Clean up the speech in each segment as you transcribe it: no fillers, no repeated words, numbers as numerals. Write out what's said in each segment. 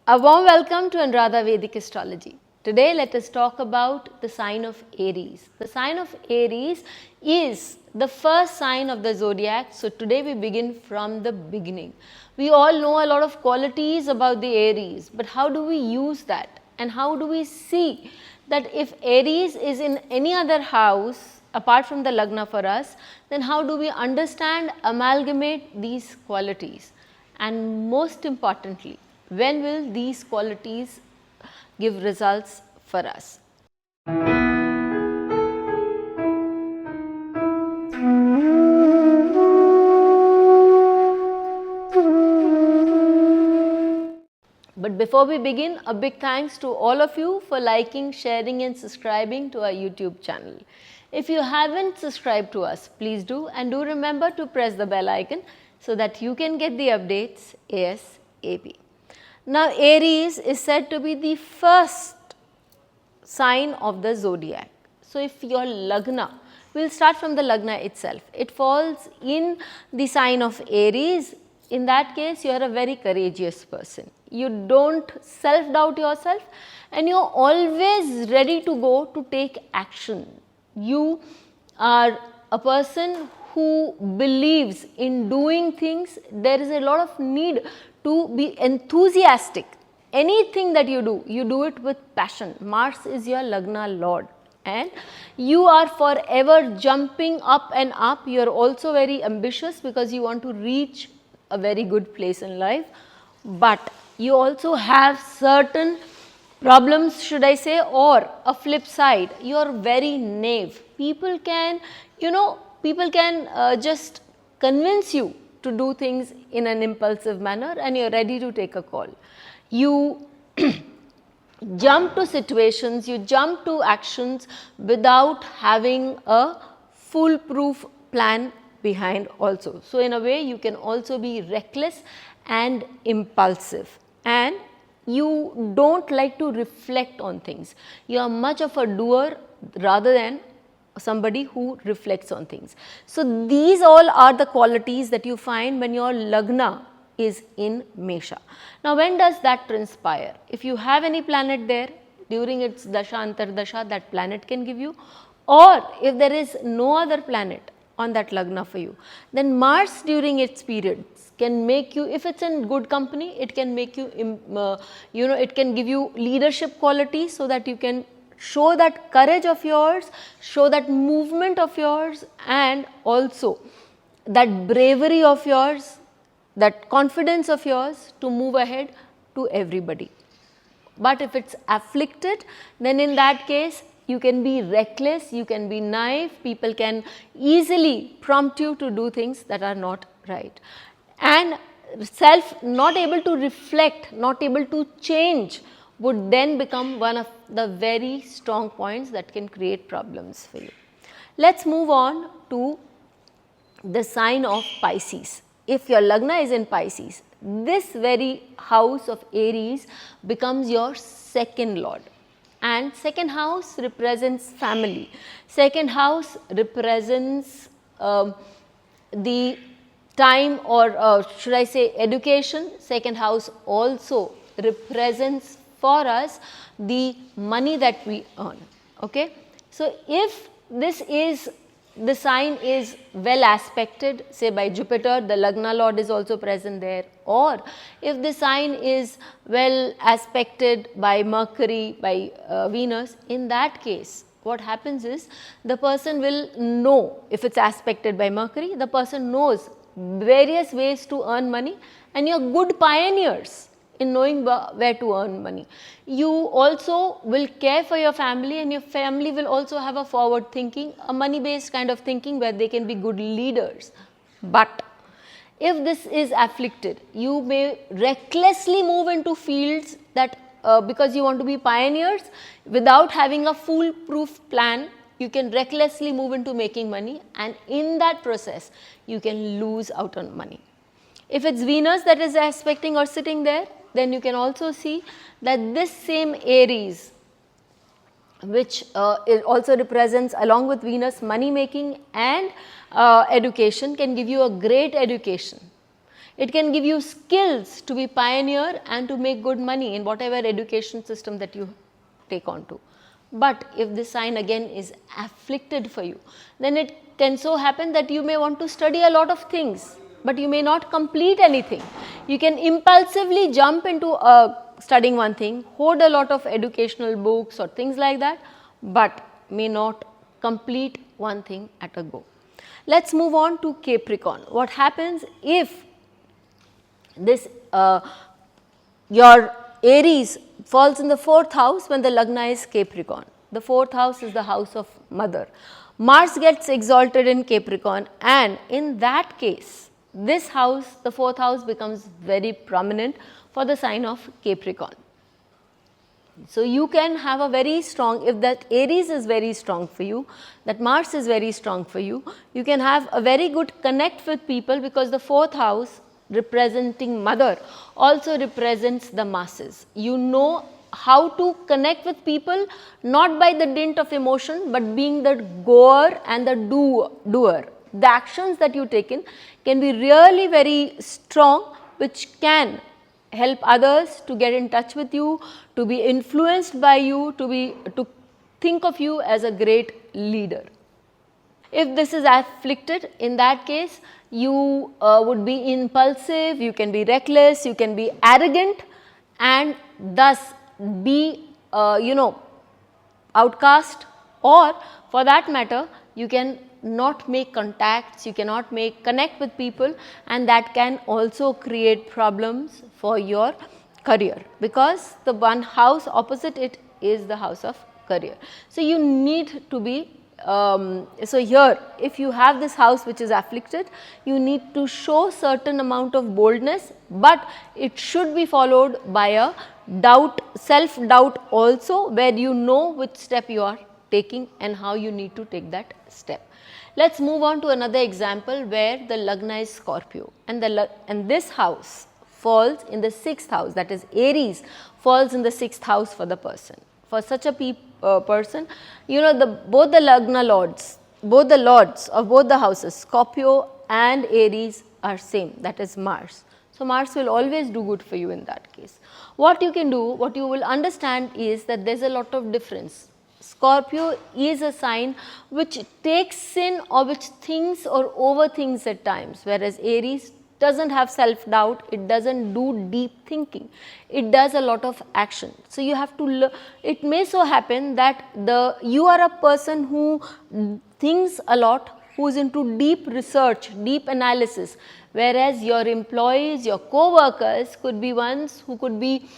A warm welcome to Anuradha Vedic Astrology. Today let us talk about the sign of Aries. The sign of Aries is the first sign of the zodiac. So today we begin from the beginning. We all know a lot of qualities about the Aries, but how do we use that? And how do we see that if Aries is in any other house apart from the Lagna for us, then how do we understand, amalgamate these qualities? And most importantly, when will these qualities give results for us? But before we begin, a big thanks to all of you for liking, sharing and subscribing to our YouTube channel. If you haven't subscribed to us, please do, and do remember to press the bell icon so that you can get the updates ASAP. Now, Aries is said to be the first sign of the zodiac. So, if your Lagna, we will start from the Lagna itself, it falls in the sign of Aries. In that case, you are a very courageous person. You don't self-doubt yourself and you are always ready to go to take action. You are a person who believes in doing things. There is a lot of need to be enthusiastic. Anything that you do it with passion. Mars is your Lagna Lord and you are forever jumping up and up. You are also very ambitious because you want to reach a very good place in life, but you also have certain problems, should I say, or a flip side, you are very naive. People can, just convince you to do things in an impulsive manner and you are ready to take a call. You jump to situations, you jump to actions without having a foolproof plan behind also. So, in a way you can also be reckless and impulsive, and you don't like to reflect on things. You are much of a doer rather than somebody who reflects on things. So, these all are the qualities that you find when your Lagna is in Mesha. Now, when does that transpire? If you have any planet there during its Dasha Antardasha, that planet can give you, or if there is no other planet on that Lagna for you, then Mars during its periods can make you, if it's in good company, it can make you, it can give you leadership qualities so that you can show that courage of yours, show that movement of yours, and also that bravery of yours, that confidence of yours to move ahead to everybody. But if it's afflicted, then in that case, you can be reckless, you can be naive, people can easily prompt you to do things that are not right. And not able to reflect, not able to change would then become one of the very strong points that can create problems for you. Let's move on to the sign of Pisces. If your Lagna is in Pisces, this very house of Aries becomes your second lord. And second house represents family. Second house represents the time, or should I say education. Second house also represents for us the money that we earn. Okay. So, if the sign is well aspected, say by Jupiter, the Lagna Lord is also present there, or if the sign is well aspected by Mercury, by Venus, in that case what happens is the person will know, if it's aspected by Mercury, the person knows various ways to earn money and you are good pioneers in knowing where to earn money. You also will care for your family and your family will also have a forward thinking, a money based kind of thinking where they can be good leaders. But if this is afflicted, you may recklessly move into fields that because you want to be pioneers without having a foolproof plan, you can recklessly move into making money, and in that process you can lose out on money. If it's Venus that is aspecting or sitting there, then you can also see that this same Aries, which it also represents along with Venus money making and education, can give you a great education. It can give you skills to be pioneer and to make good money in whatever education system that you take on to. But if this sign again is afflicted for you, then it can so happen that you may want to study a lot of things, but you may not complete anything. You can impulsively jump into studying one thing, hoard a lot of educational books or things like that, but may not complete one thing at a go. Let us move on to Capricorn. What happens if this your Aries falls in the 4th house when the Lagna is Capricorn? The 4th house is the house of mother. Mars gets exalted in Capricorn, and in that case this house, the 4th house, becomes very prominent for the sign of Capricorn. So, you can have a very strong, if that Aries is very strong for you, that Mars is very strong for you, you can have a very good connect with people, because the 4th house representing mother also represents the masses. You know how to connect with people, not by the dint of emotion, but being the goer and the doer. The actions that you take in can be really very strong, which can help others to get in touch with you, to be influenced by you, to think of you as a great leader. If this is afflicted, in that case you would be impulsive, you can be reckless, you can be arrogant, and thus be outcast, or for that matter you can not make contacts, you cannot connect with people, and that can also create problems for your career, because the one house opposite it is the house of career. So, you need to be so here if you have this house which is afflicted, you need to show certain amount of boldness, but it should be followed by a doubt, self doubt also, where you know which step you are taking and how you need to take that step. Let us move on to another example where the Lagna is Scorpio, and this house falls in the 6th house, that is Aries falls in the 6th house for the person. For such a person, both the Lagna lords, both the lords of both the houses, Scorpio and Aries, are same, that is Mars. So, Mars will always do good for you in that case. What you can do, what you will understand is that there is a lot of difference. Scorpio is a sign which takes in or which thinks or overthinks at times, whereas Aries does not have self doubt, it does not do deep thinking, it does a lot of action. So, you have to it may so happen that you are a person who thinks a lot, who is into deep research, deep analysis, whereas your employees, your co-workers could be ones who could be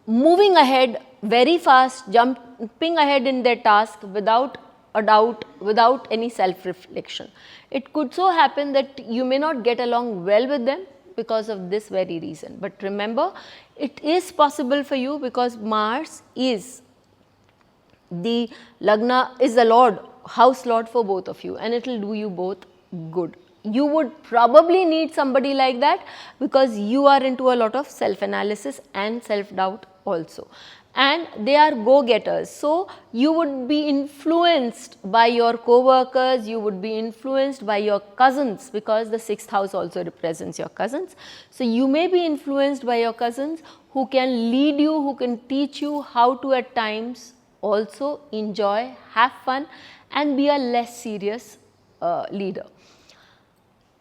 moving ahead very fast, jumping ahead in their task without a doubt, without any self-reflection. It could so happen that you may not get along well with them because of this very reason. But remember, it is possible for you, because Mars is the Lagna, is the Lord, house Lord for both of you, and it will do you both good. You would probably need somebody like that, because you are into a lot of self-analysis and self-doubt also, and they are go-getters. So, you would be influenced by your co-workers, you would be influenced by your cousins, because the 6th house also represents your cousins. So, you may be influenced by your cousins who can lead you, who can teach you how to at times also enjoy, have fun, and be a less serious leader.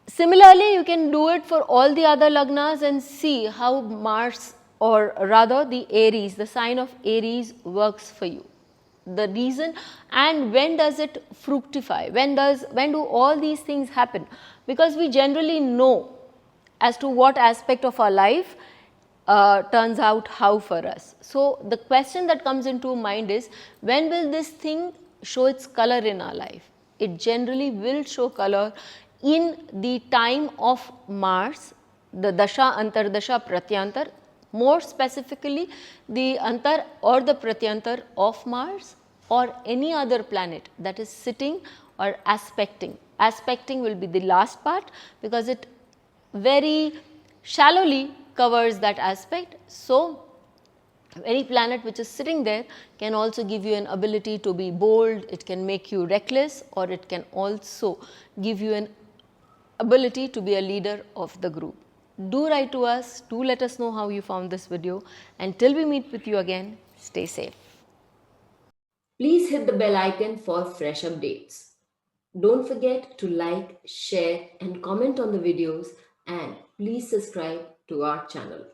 Similarly, you can do it for all the other Lagnas and see how Mars, or rather the Aries, the sign of Aries works for you. The reason, and when does it fructify, when do all these things happen, because we generally know as to what aspect of our life turns out how for us. So, the question that comes into mind is, when will this thing show its color in our life? It generally will show color in the time of Mars, the Dasha, Antardasha, Pratyantar, more specifically the Antar or the Pratyantar of Mars or any other planet that is sitting or aspecting. Aspecting will be the last part, because it very shallowly covers that aspect. So, any planet which is sitting there can also give you an ability to be bold, it can make you reckless, or it can also give you an ability to be a leader of the group. Do write to us, do let us know how you found this video. Until we meet with you again, stay safe. Please hit the bell icon for fresh updates. Don't forget to like, share and comment on the videos, and please subscribe to our channel.